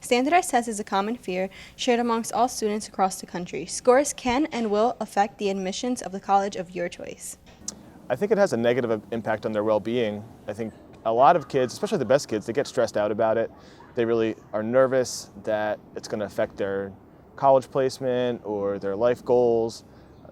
Standardized tests is a common fear shared amongst all students across the country. Scores can and will affect the admissions of the college of your choice. I think it has a negative impact on their well-being. I think a lot of kids, especially the best kids, they get stressed out about it. They really are nervous that it's going to affect their college placement or their life goals.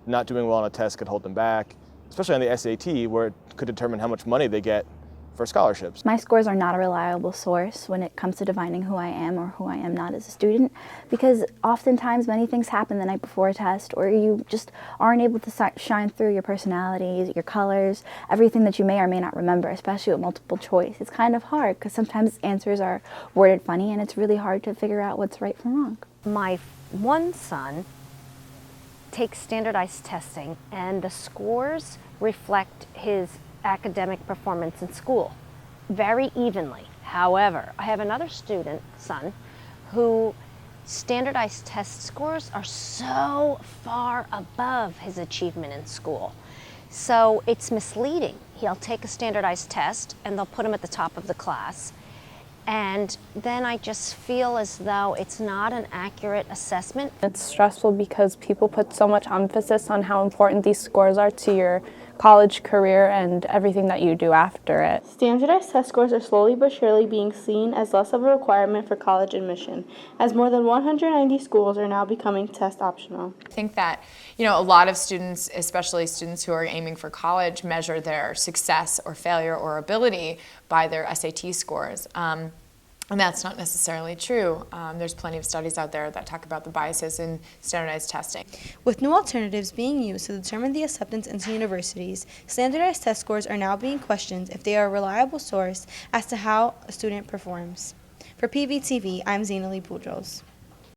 Not doing well on a test could hold them back, especially on the SAT, where it could determine how much money they get for scholarships. My scores are not a reliable source when it comes to defining who I am or who I am not as a student, because oftentimes many things happen the night before a test, or you just aren't able to shine through your personality, your colors, everything that you may or may not remember, especially with multiple choice. It's kind of hard because sometimes answers are worded funny and it's really hard to figure out what's right from wrong. My one son takes standardized testing, and the scores reflect his academic performance in school very evenly. However, I have another son, who standardized test scores are so far above his achievement in school. So it's misleading. He'll take a standardized test and they'll put him at the top of the class. And then I just feel as though it's not an accurate assessment. It's stressful because people put so much emphasis on how important these scores are to your college career and everything that you do after it. Standardized test scores are slowly but surely being seen as less of a requirement for college admission, as more than 190 schools are now becoming test optional. I think that, a lot of students, especially students who are aiming for college, measure their success or failure or ability by their SAT scores. And that's not necessarily true. There's plenty of studies out there that talk about the biases in standardized testing. With new alternatives being used to determine the acceptance into universities, standardized test scores are now being questioned if they are a reliable source as to how a student performs. For PVTV, I'm Zena Lee Boudros.